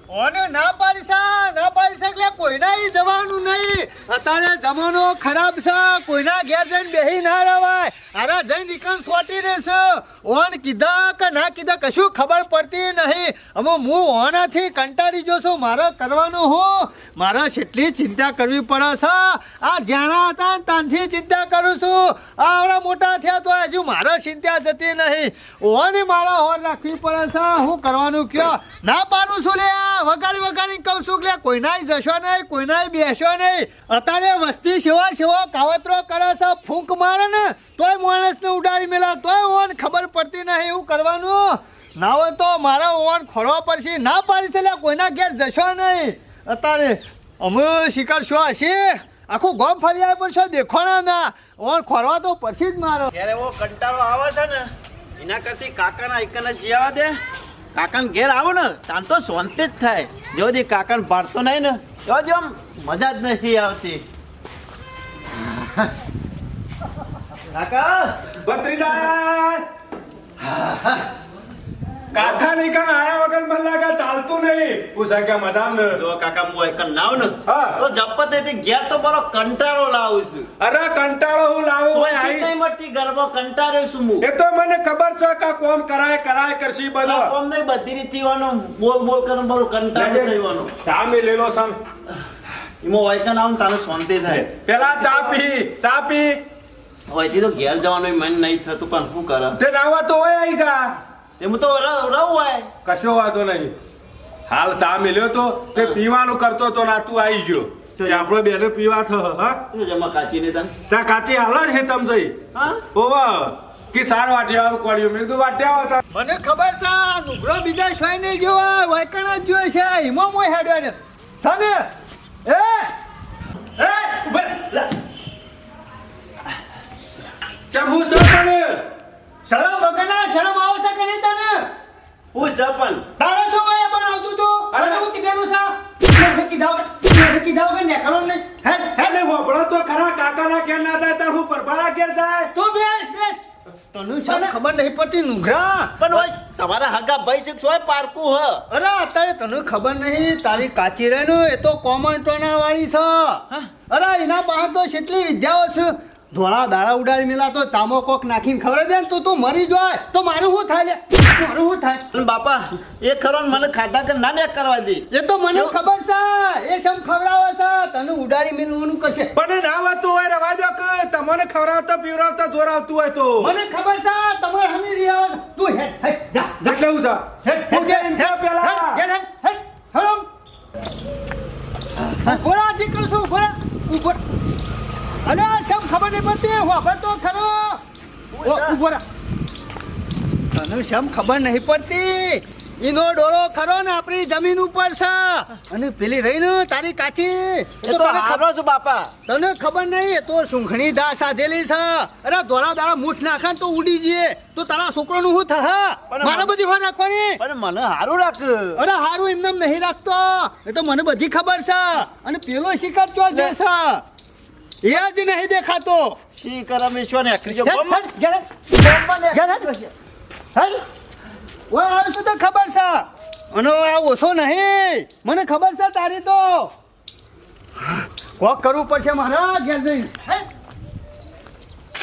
ઓને ના પાડીશ એટલે કોઈના ઈ જવાનું નહીં. અત્યારે જમાનો ખરાબ છે, કોઈના ઘેર જઈને બેહી ના રહેવાય. આરા જઈને નીકળ છોટી રહેશે. ઓન કીધા કે ના કીધા કશું ખબર પડતી નહીં. અમે હું ઓનાથી કંટાળી જોશું. મારે કરવાનું હું, મારે કેટલી ચિંતા કરવી પડે છે. આ જાણા હતા ને ત્યાંથી ચિંતા કરું છું. આવડા મોટા થયા તો હજુ મારે ચિંતા જતી નહીં. ઓની મારા હોર રાખવી પડે છે. હું કરવાનું કયો? ના પાડું છું લે. વગાડી કહું છું કે કોઈનાય જશો નહીં, કોઈનાય બેસો નહીં. અત્યારે વસ્તી સેવા કાવતરો કરે છે. ફૂંક મારે ને તોય માણસને ઉડાડી મેલા, તોય ઓન ખબર પડતી નહીં. એવું કરવાનું ના હોય તો મારા ઓન ખોરવા પડશે. ના પાડી છે કોઈના ઘેર જશો નહીં. અત્યારે અમે શિકાર શું હશે? આખું ગામ ફરી આવે પણ શું દેખોણા ના. ઓન ખોરવા તો પડશે જ મારો. ત્યારે એવો કંટાળો આવે છે ને એના કરતી કાકાના એકને જીવા દે. કાકાને ઘેર આવો ને તાન તો શાંતિ જ થાય. જો દી કાકાને ભારતો નહીં ને તો જો મજા જ નહીં આવતી. કાકા ભત્રીજા કાકા નહીં કાન આયા વગર મને લાગે ચાલતું નહીં. પૂછા કે મદામ ને જો કાકા હું એકન નાવ ને હા. તો જપત હતી ઘેર તો બરો કંટાળો લાવું છું. અરે કંટાળો હું લાવું શાંતિ આઈ નહીં મળતી ઘરમાં કંટાળ્યો છું હું. એ તો મને ખબર છે કે કોમ કરાય કરશી બધો કોમ નહીં બધી રીતે વાનું બોલ કરે બરો કંટાળો થઈવાનો. ચા મે લેલો સમ એમાં વાયકન આવું તારે શાંતિ થાય. પેલા ચા પી હોયથી તો ઘેર જવાનું મન નહીં થતું પણ શું કરે તે નાવા તો હોય આઈ ગા એમ તો રહું હોય. કશો વાતો નહીં. હાલ ચા મેલ્યો તો તે પીવાનું કરતો તો ના તું આવી ગયો તો આપણો બેને પીવા થ હા શું જમા કાચી ને તને તા કાચી હાલ જ હે તમ જઈ હા ઓવા કે સાર વાટ્યા કોડ્યું મેં કીધું વાટ્યા હતા. મને ખબર છે નુગરો બીજા શોય નહીં જોવા વાયકણા જ જોઈ છે. હિમો મોય હેડ્યો ને સાને ચબુ સપને શરમ વગરના શરમ આવે છે કે નહીં તને? હું સપન તારે શું હોય પણ આવતું તું? અરે. મને હું કીધેલું છે મેં કીધા વગર ને કરો ને હેડ એટલે વપડો તો ખરા કાકાના ઘેર ના જાય તાર હું પરભારા ઘેર જાય તું બેસ તને શું ખબર નહીં પડતી નુગરા? પણ હોય તમારા હગા ભાઈ છે શું પારકું હ અરે અત્યારે તને ખબર નહીં તારી કાચી રે એ તો કોમન ટોના વાળી છે. અરે એના પાસે તો કેટલી વિદ્યાઓ છે. ધોળા દાડા ઉડાડી મેલા તો ચામો કોક નાખીને ખબર દે ને તું મરી જાય તો મારું શું થાય લે? મારું શું થાય? અને બાપા એ ખરો ને મને ખાધા કે ના ને કરવા દે. એ તો મને ખબર છે. એ સમ ખવડાવે છે તને ઉડાડી મેલવાનું કરશે. પણ ના વાતું હોય રવા દો કે તમને ખવડાવતા પીવડાવતા જોર આવતું હોય તો મને ખબર છે તમારે હમી રહ્યા છો. તું હેડ જા એટલે હું જા હું જઈને ખાવ પેલા ઉભોરા દીકરો છું ઉભોરા. અલે સમ ખબર નહીં પડતી વાપર તો ખરો. ઉભોરા તને સમ ખબર નહીં પડતી. એનો ડોળો ખરો ને આપણી જમીન ઉપર છે અને પેલી રહી ને તારી કાચી એ તો હારો છું બાપા. તને ખબર નહીં એ તો સુંખણી દા સાધેલી છે. અરે દોડા દાડા મૂઠ નાખે તો ઉડી જઈએ તો તારા છોકરાનું શું થશે? મારે બધી હોય નાખવાની. પણ મને હારું રાખ. અરે હારું એમને નહીં રાખતો. એ તો મને બધી ખબર છે. અને પેલો શિકાર ચો જે છે એ જ નહીં દેખાતો. શી કરમેશ્વર ને અખરી જો તો ખબર છે અને આ ઓછો નહીં મને ખબર છે તારી તો કોક કરવું પડશે મારા ઘેર જઈને.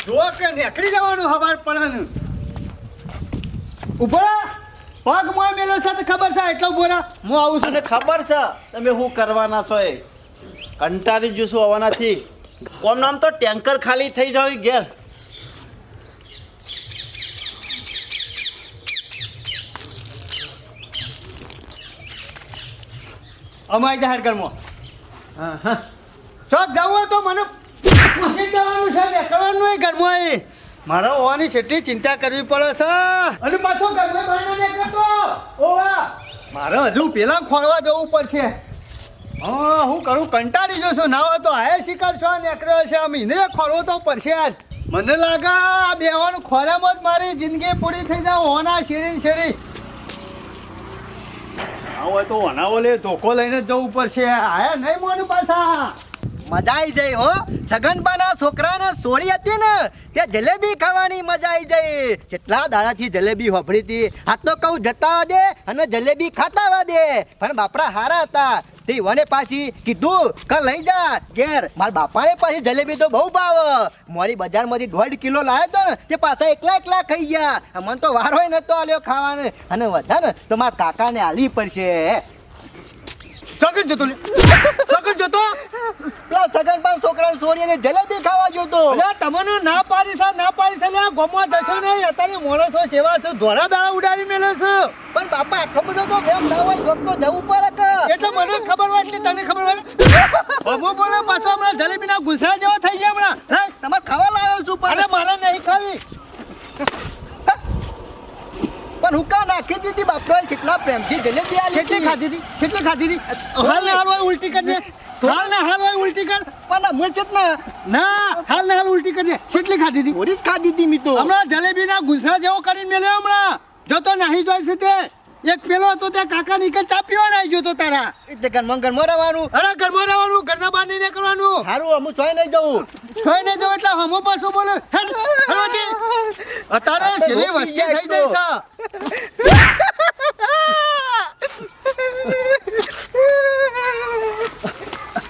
જો કે નીકળી જવાનું હવાર પડવાનું. ઉભો પગ મોય મેલો છે તો ખબર છે એટલો ઉભો હું આવું છું. મને ખબર છે તમે શું કરવાના છો. એ કંટાળી જશું આવવાનાથી. કોમ નામ તો ટેન્કર ખાલી થઈ જાય ઘેર. અમારી જાહેર ઘરમાં ચોક જવું હોય તો મને પૂછી જવાનું છે ને કરવાનું એ ઘરમાં. એ મારે હોવાની કેટલી ચિંતા કરવી પડે છે. અને પાછો ઘરમાં ભાઈને કરતો ઓવા મારે હજુ પેલા ખોળવા જવું પડશે. હા હું કરું કંટાળી જશું. ના હોય તો આયે શિકાર છો નીકળ્યો છે આમ એને ખોળવો તો પડશે આજ. મને લાગે આ બેવાનું ખોરામાં જ મારી જિંદગી પૂરી થઈ જાય. હોના શેરી હોય તો ઓનાવો લે ધોકો લઈને જ જવું પડશે. આયા નહીં મોનું પાછા મજા આવી જાય હો. સગનબાના છોકરાને સોળી હતી ને તે જલેબી ખાવાની મજા આવી જાય. કેટલા દાડાથી જલેબી હોભળી હતી. આ તો કહું જતા દે અને જલેબી ખાતા દે. પણ બાપડા હારા હતા. તે વને પાછી કીધું કે લઈ જા ઘેર. મારા બાપાને પાછી જલેબી તો બહુ ભાવ. મારી બજારમાંથી 1.5 કિલો લાવ્યો તો ને તે પાછા એકલા ખાઈ ગયા. મને તો વારો નતો આલ્યો ખાવાનો. અને વધા ને તો મારા કાકાને આલવી પડશે. સગન જતો પેલા સગનબાન છોકરાને છોડીને જલેબી ખાવા જોતો. અલ્યા તમને ના પાડી છે લ્યા ગોમમાં જશો નહીં અત્યારે માણસો સેવા છે ધોળા દાડા ઉડાડી મેલે છે પણ બાપા આટલો બધો તો વેમ ના હોય જોક તો જવું પડે કે. એટલે મને ખબર હોય એટલે તને ખબર હોય અમો બોલે પાછો હમણાં જલેબીના ગુસરા જેવો થઈ ગયા હમણાં હે, તમારે ખાવા લાવ્યો છું અરે પણ મારે નહીં ખાવી હું કા નાખી દીધી બાપડો કેટલા પ્રેમથી જલેબી આલી કેટલી ખાધી હતી હાલ ને હાલ હોય ઉલટી કરી દે હાલ ને હાલ હોય ઉલટી કર પણ મુચત ના ના હાલ ને હાલ ઉલટી કરી દે કેટલી ખાધી હતી થોડી જ ખાધી હતી મી તો. હમણાં જલેબીના ગુસરા જેવો કરીને મેલ્યો હમણાં જતો નહીં જોઈ છે તે એક પેલો હતો ત્યાં કાકા નીકળ ચા પીવા આવી ગયો તો તારા એટલે ઘરમાં રહેવાનું. અરે ઘરમાં રહેવાનું ઘરના બહાર નહીં નીકળવાનું સારું હું સોય નહીં જવું. સોય નહીં જવું એટલે હમો પાછું બોલે અત્યારે સેવી વસ્તી થઈ જાય છે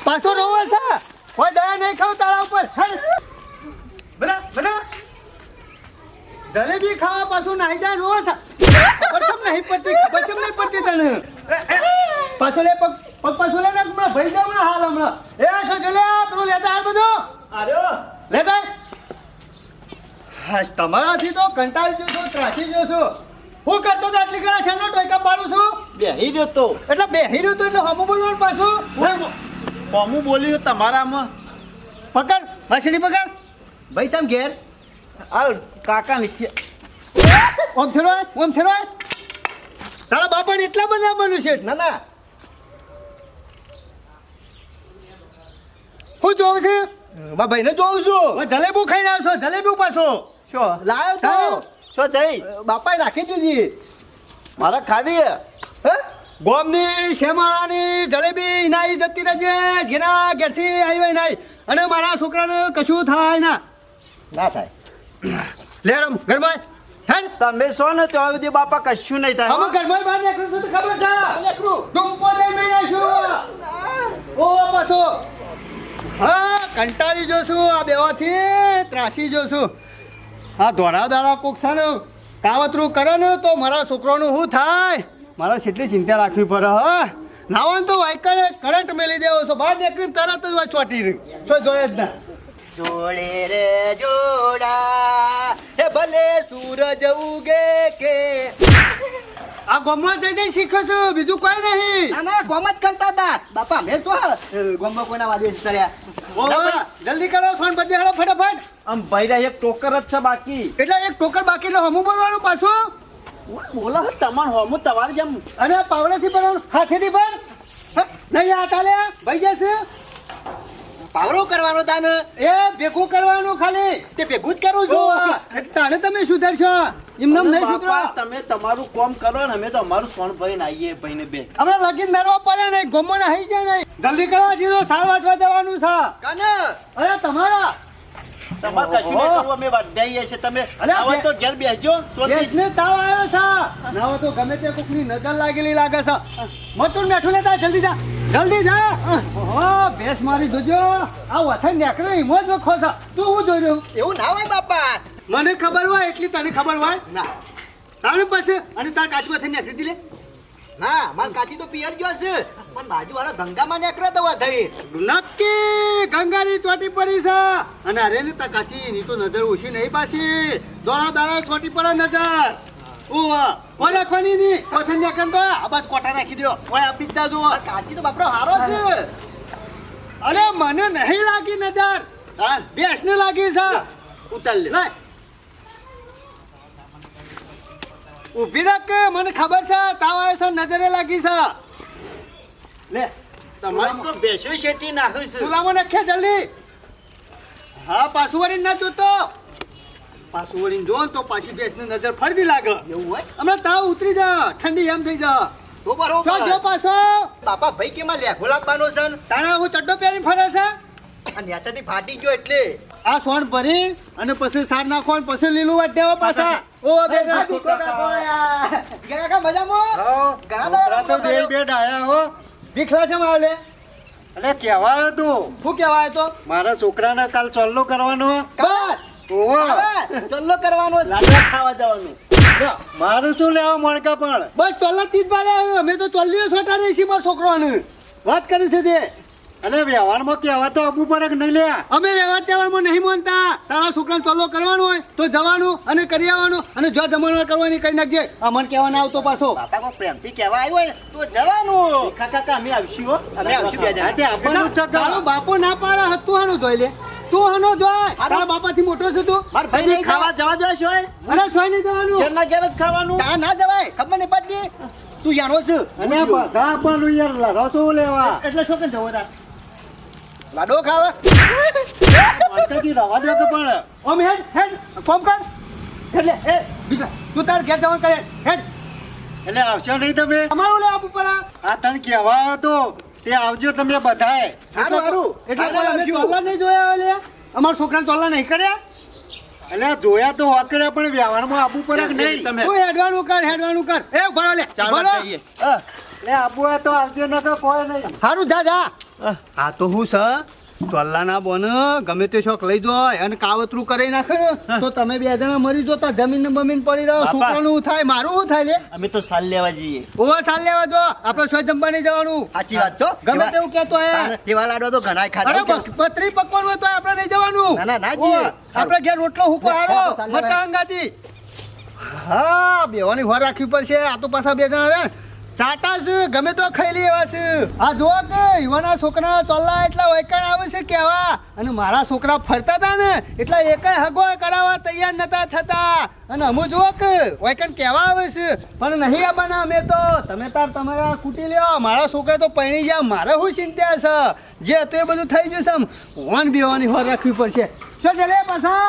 પાછો રોવે છે કોઈ દયા નહીં ખાવ તારા ઉપર બધા જલેબી ખાવા પાછું નાહી જાય રોવે છે ખબર નહીં પડતી તને પાછો લે પગ પાછો લે ને હમણાં ભરી જાવ ને હાલ હમણાં એ શું જો લે પેલું લેતા હાલ બધું આર્યો લેતા હાશ તમારાથી તો કંટાળી ગયો છું ત્રાસી ગયો છું હું કરતો તો આટલી ઘણા શેનો ટોયકા પાડું છું બેહી રહ્યો તો એટલે બેહી રહ્યું તું એટલે હમું બોલવાનું પાછું કોમું બોલ્યું તમારામાં પકડ મછલી પકડ ભાઈ તમ ઘેર આ કાકા નીચે ઓમ થેરો તારા બાપાને એટલા બધા બન્યું છે ના ના હું જોઉં છે મારા ભાઈને જોઉં છું. હું જલેબુ ખાઈને આવ્યો છું જલેબુ પાછો શું લાવ્યો તો શું થઈ બાપાએ નાખી દીધી. મારે ખાવી હે હે ગોમની શેમાળાની જલેબી નાઈ જતી રહેજે જેના ઘેરથી આવી નાઈ અને મારા છોકરાને કશું થાય ના થાય. લેડમ ઘરમાં હે તમે છો ને ત્યાં સુધી બાપા કશું નહીં થાય અમે ઘરમાં બહાર નીકળું છું તો ખબર છે ડુંપો લઈ મેં આવીશું ઓ પાછો હા કંટાળી જોશું આ બેવાથી ત્રાસી જોશું આ ધોળા દાડા કોક છે ને કાવતરું કરે ને તો મારા છોકરાનું શું થાય મારે કેટલી ચિંતા રાખવી પડે હા નાવાનું તો વાયકર કરંટ મેલી દેવો છો બહાર નીકળી તરત જ વાત ચોટી રહ્યું છો જોઈએ જ ના જોડે રે જોડા હે ભલે સૂરજ ઉગે કે. આ ગોમમાં જઈ શીખો છું બીજું કોઈ નહીં ના ના ગોમ જ કરતા હતા બાપા અમે તો ગોમમાં કોઈના વાદે ચડ્યા. ઓવા, જલ્દી કરો સોન બધી હાલો ફટાફટ આમ ભાઈરા એક ટોકર જ છે બાકી એટલે એક ટોકર બાકી એટલે હમું બોલવાનું પાછું બોલો તમાર હોમું તમારે જેમ અને પાવડેથી ભરવાનું હાથેથી ભર નહીં આ તાલે ભાઈ જશે પાવરો કરવાનો તાને એ ભેગું કરવાનું ખાલી તે ભેગું જ કરું છું. ઓવા, તાણે તમે સુધરશો એમને નહીં સુધરો બાપા, તમે તમારું કામ કરો ને અમે તો અમારું સોન ભરીને આવીએ ભાઈને બે અમે લગીન ધરવા પડે નહીં ગમો ને હઈ જાય નહીં જલ્દી કરવા જીધો સાર વાટવા જવાનું છે કાને અરે તમારા તમારે કશું નહીં કરવું અમે વાઢાઈએ છે તમે અરે, આવો તો ઘેર બેસજો ગેસને તાવ આવ્યો છે ના હોય તો ગમે તે કોકની નજર લાગેલી લાગે છે મતું બેઠું લેતા જલ્દી જા ઓહો ભેંસ મારી જોજો આ વથન નીકળે હિમો જ વખો છે તું હું જોઈ રહ્યો એવું ના હોય બાપા. મને ખબર હોય એટલી તને ખબર હોય ના તારે પાસે અને તાર કાચમાંથી નીકળી દી લે ના માર કાચી તો પિયર ગયો છે પણ બાજુવાળા ધંધામાં નીકળે તો થઈ. નક્કી ગંગાની ચોટી પડી છે અને અરે ને તાર કાચી ની તો નજર ઓછી નહીં પાછી દોડા દાડા ચોટી પડે નજર ઓવા કોઈ રાખવાની નહીં વથન નીકળ તો આ બાદ કોટા રાખી દો ઓય આપી જ દાજો કાચી તો બાપરો હારો છે. અરે મને નહીં લાગી નજર બેસને લાગી છે ઉતાર લે. લાય ઊભી રાખ કે મને ખબર છે તાવ આવે છે નજરે લાગી છે લે તમારી તો બેસો શેટી નાખ્યું છે સુલામો નાખે જલ્દી હા પાછું વળીને ના જોતો પાછું વળીને જો ને તો પાછી બેસને નજર ફરતી લાગે એવું હોય હમણાં તાવ ઉતરી જા ઠંડી એમ થઈ જા તો બરોબર. જો પાછો બાપા ભાઈ કેમાં લે ગુલાબ બાનો છે ને? તાણા હું ચડ્ડો પહેરી ફરે છે આ નેતાથી ફાટી ગયો એટલે આ સોન ભરી અને પછી સાર નાખો અને પછી લીલું વાટ દેવા પાછા ઓ બે કાકા મજામાં છોકરા તો બે આયા હો ભીખલા છે માવલે એટલે કહેવાય તું શું કહેવાય તો મારા છોકરાને કાલ ચોલ્લો કરવાનો બસ ઓહો ચલ્લો કરવાનો લાડવા ખાવા જવાનું મારું શું લેવા મણકા પણ બસ તોલા તીજ બારે અમે તો તોલ્લીઓ છોટા રહી છીએ મારા છોકરાને વાત કરી છે તે અને વ્યવહારમાં કહેવા તો અબુ પર નહીં લે અમે વ્યવહાર તહેવારમાં નહીં માનતા તારા છોકરાને તોલો કરવાનો હોય તો જવાનું અને કરી આવવાનું અને જો જમણવાર કરવાની કઈ નાખજે અમને કહેવા ના આવતો પાછો બાપા કોઈ પ્રેમથી કહેવા આવ્યો હોય ને તો જવાનું કાકા અમે આવશું હો અમે આવશું બે જણા. તે આપણનું જ છે તારો બાપો ના પાડે હતું હાનો જોઈ લે તું હાનો જોય તારા બાપાથી મોટો છે તું માર ભાઈ નહીં ખાવા જવા દો છો અરે સોય નહીં જવાનું ઘેરના ઘેર જ ખાવાનું ત્યાં ના જવાય ખબર નહીં પડતી તું જાણો છું અને બધા આપણનું યાર રસો લેવા એટલે શું કે જવો તાર લાડો ખાવા મણકાથી રવા દો કે પણ ઓમ હેડ હેડ ફોન કર એટલે એ બીજા તું તાર ઘેર જવાનું કરે હેડ એટલે આવશો નહીં તમે અમારું લે આપું પરા આ તને કહેવા તો તે આવજો તમે બધાએ સારું સારું એટલે કોઈ અમે તોલા નહીં જોયા લે અમારા છોકરાને તોલા નહીં કર્યા એટલે જોયા તો હોકરે પણ વ્યવહારમાં આબુ પર જ નહીં તમે તું હેડવાનું કર એ ભણો લે ચાર ભણો. વાત કહીએ એટલે આબુ હોય તો આવજો ન તો કોઈ નહીં હારું જા જા આ તો હું છે ચોલ્લાના બોન ગમે તે શોખ લઈ જાય અને કાવતરું કરી નાખે ને તો તમે બે જણા મરી જો તો જમીન ને બમીન પડી રહ્યો બાપા. છોકરાનું શું થાય મારું શું થાય લે અમે તો સાલ લેવા જઈએ ઓવા સાલ લેવા જો આપણે સોય જમવા નહીં જવાનું સાચી વાત છો ગમે તેવું કહેતો હે એવા લાડવા તો ઘણા અરે ખાધા પતરી પકવાનું હોય તો આપણે નહીં જવાનું ના, ના, ના જઈએ. ઓવા, આપણે ઘેર રોટલો હુકો હારો મરચા અંગાતી હા બેવાની હોર રાખવી પડશે આ તો પાછા બે જણા રે ચાટા છે ગમે તો ખાઈ લે એવા છે આ જો કે યુવાના છોકરા ચોલ્લા એટલા વૈકણ આવે છે કેવા અને મારા છોકરા ફરતા હતા ને એટલા એકાય હગો કરાવવા તૈયાર નતા થતા અને અમુ જુઓ કે વૈકણ કેવા આવે છે પણ નહીં આવવાના અમે તો તમે તાર તમારા કૂટી લ્યો મારા છોકરા તો પૈણી ગયા મારે શું ચિંતા છે જે હતું એ બધું થઈ જશે આમ વન બેવાની હોર રાખવી પડશે શું ચાલે પાછા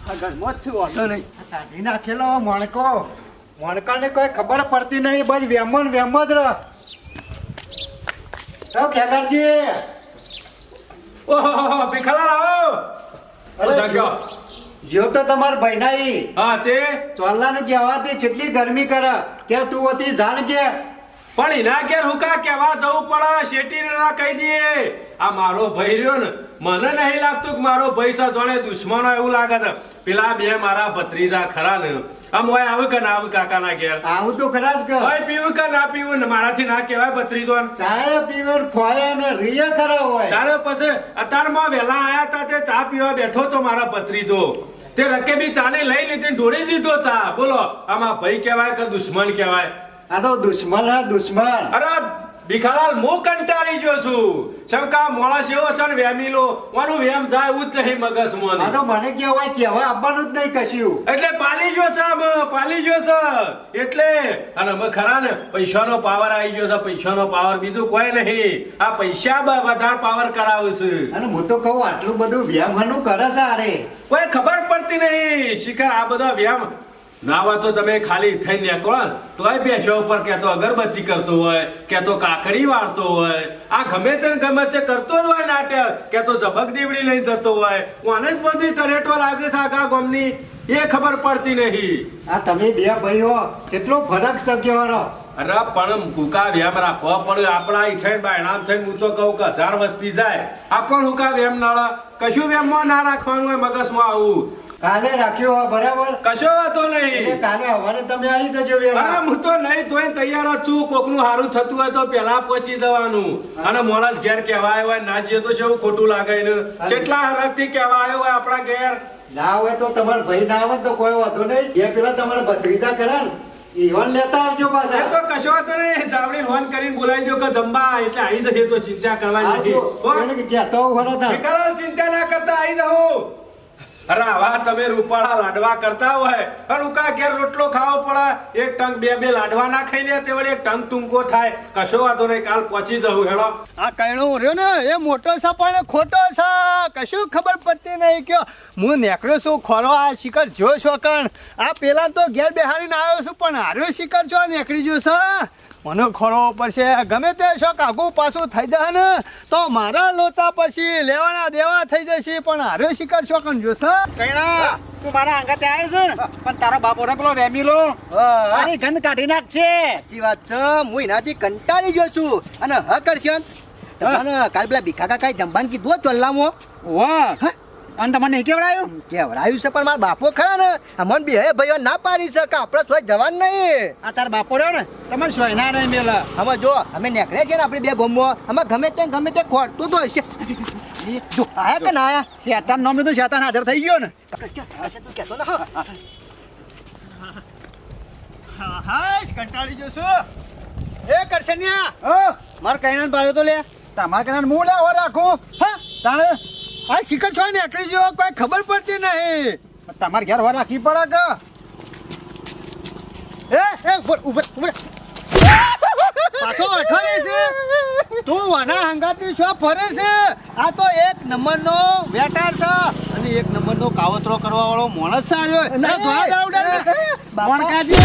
આ ઘરમાં જ છું વાંધો નહીં કાઢી નાખેલો મણકો મણકાને કોઈ ખબર પડતી નહીં બસ વેમ જ રહ તો ખેગારજી ઓહો ભીખાલાલ આવો ઓછા ગયો. જો તો તમાર ભાઈનાઈ હા તે ચોલ્લાને કહેવાથી જેટલી ગરમી કરે કે તું હતી જાણ કે પણ એના ઘેર હુકા કેવા જવું પડે શેઠીને ના કહી દઈએ આ મારો ભાઈ રહ્યો ને મને નહીં લાગતું કે મારો ભાઈ છે જોડે દુશ્મનો એવું લાગે છે પેલા બે મારા ભત્રીજા ખરા ને આમ હોય આવે કે ના આવે કાકાના ઘેર આવું તો ખરા જ કે હોય પીવું કે ના પીવું ને મારાથી ના કહેવાય ભત્રીજો ચાય પીવે ખોયા ને રીએ ખરા હોય તારે પછી અત્યારમાં વહેલા આયા તા તે ચા પીવા બેઠો તો મારા ભત્રીજો તે રકેબી ચાલી લઈ લીધી ને ઢોળી દીધો ચા બોલો આમાં ભાઈ કહેવાય કે દુશ્મન કહેવાય આ તો દુશ્મન હા દુશ્મન અરે ભીખાલાલ હું કંટાળી ગયો છું શંકા મોળસ એવો છે ને વેમીલો ઓનું વેમ જાય એવું જ નહીં મગજમાં આ તો મને કહેવાય કહેવાય આપવાનું જ નહીં કશું એટલે પાલી ગયો છે અમે પાલી ગયો છે એટલે અને અમે ખરા ને પૈસાનો પાવર આવી ગયો છે પૈસાનો પાવર બીજું કોઈ નહીં આ પૈસા વધારે પાવર કરાવે છે અને હું તો કહું આટલું બધું વ્યામનું કરે છે અરે કોઈ ખબર પડતી નહીં શિખર આ બધા વ્યામ ના હોય તો તમે ખાલી થઈને નીકળો ને તોય બેસ્યો ઉપર કે તો અગરબત્તી કરતો હોય કે તો કાકડી વાળતો હોય આ ગમે તે કરતો જ હોય નાટક કે તો જબક દીવડી લઈને જતો હોય ઓને જ બધી તરેટો લાગે છે આખા ગામની એ ખબર પડતી નહીં આ તમે બે ભાઈઓ કેટલો ફરક શક્યો હરો અરે પણ હુકા વ્યામ રાખવા પડે આપણા અહીં થઈને બાયણામ થઈને હું તો કહું કે 1000 વસ્તી જાય આપણ હુકા વ્યામ ના કશું વ્યામમાં ના રાખવાનું હોય મગજમાં આવું કાલે રાખ્યો હોય બરાબર કશો વાતો એટલે નહીં કાલે હવારે તમે આવી જજો વેલા હા હું તો નહીં તોય તૈયાર જ છું કોકનું સારું થતું હોય તો પેલા પહોંચી જવાનું અને મોણસ ઘેર કહેવા આવ્યો હોય ના જઈએ તો શું ખોટું લાગે ને કેટલા હરખથી કહેવા આવ્યો હોય આપણા ઘેર ના હોય તો તમારા ભાઈ ના આવે તો કોઈ વાંધો નહીં બે પેલા તમારા ભત્રીજા કરે ને ઈવન લેતા આવજો એ પાછા તો કશો વાતો નહીં જાવડી ફોન કરીને બોલાવી દો કે જમવા એટલે આવી જશે તો ચિંતા કરવાની નથી હો? આવજો કહેતો હોરો તા ભીખાલાલ ચિંતા ના કરતા આવી જાઓ અરે આવા તમે રૂપાળા લાડવા કરતા હોય અને ઉકા ઘેર રોટલો ખાવો પડે એક ટંક બે લાડવા ના ખાઈ લે તે વળી એક ટંક ટૂંકો થાય કશો વાતો નહીં કાલ પહોંચી જવું હેડો આ કઈણો રહ્યો ને એ મોટો છે પણ ખોટો છે કશું ખબર પડતી નહીં કે હું નેકળ્યો છું ખોરો આ શિખર જો છો કણ આ પેલા તો ઘેર બેહાડીને આવ્યો છું પણ હાર્યો શિખર છો નેકળી ગયો છે મને ખોળવો પડશે ગમે તે શોખ આગું પાછું થઈ જાય ને તો મારા લોચા પછી લેવાના દેવા થઈ જશે પણ હારે શિકાર શોખ જોશે કઈના તું મારા અંગાતે આવ્યો છે ને પણ તારો બાપો પેલો વેમીલો મારી ગંધ કાઢી નાખશે. સાચી વાત છે હું એનાથી કંટાળી ગયો છું અને હ કરશે તમને કાલ પેલા ભીખા કાકાએ જમવાનું કીધું ચોલ્લામાં વાહ અને તમને નહીં કેવડાયું કેવડાયું છે પણ મારા બાપો ખરા ને અમન બી હે ભાઈઓ ના પાડી છે કે આપણે સોય જવાનું નહીં. આ તાર બાપો રહ્યો ને તમને સોયના નહીં મેલા. અમે જો અમે નીકળ્યા છીએ ને આપણે બે ગમો અમે ગમે તે ખોટતું તો હશે જો આયા કે ના આયા શેતાન નામ તો શેતાન હાજર થઈ ગયો ને. તું કહેતો ને હા કંટાળી જશું એ કરશે મારે કઈ પાડ્યો તો લે તમારે કને હું લેવો રાખું હા તાણે આ શિકાર છો નીકળી જો કોઈ ખબર પડતી નહીં તમારે ઘેર હો રાખવી પડે કે ઉભર પાછો અઠવાડિયે છે તું વાના હંગાતી શો ફરે છે આ તો એક નંબરનો વેટાર છે અને એક નંબરનો કાવતરો કરવા વાળો માણસ છે મોણકાજી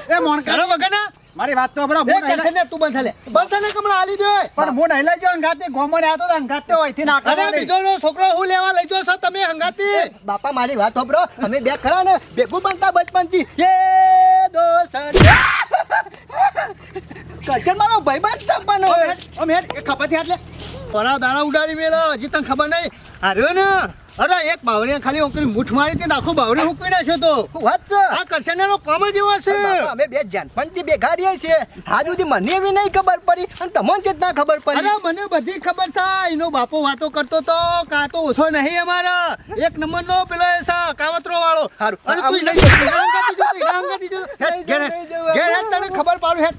એ મોણકા વગરના મારી વાત તો બરાબર એ કરશે ને તું બંધ થલે કમળા આલી દે પણ હું નહીં લઈ જાઉં અંગાતે ગોમડે આતો તો અંગાતે હોયથી ના અરે બીજો નો છોકરો હું લેવા લઈ જો છો તમે હંગાતી બાપા મારી વાત સાંભળો અમે બે ખરા ને ભેગું બનતા બચપનથી એ દોસ્ત કરશન મારો ભાઈબંધ છે પણ ઓ મેટ એ ખબર હાથ લે તોરા દાણા ઉડાડી મેલો હજી તને ખબર નહીં હાર્યો ને અરે એક બાવરિયા ખાલી ઓકરી મુઠ મારી તે આખો બાવરી હુકવી નાખ્યો તો વાત છે આ કરશનનો કામ જ એવો છે અમે બે જાનપણથી ભેગા રહીએ છીએ આજ સુધી મને એવી નહીં ખબર પડી અને તમને જ ના ખબર પડી અરે મને બધી ખબર છે એનો બાપો વાતો કરતો તો કા તો ઓછો નહીં અમારા એક નંબરનો પેલો એ છે કાવતરો વાળો હારું. અરે તું ઘેર તને ખબર પાડું હે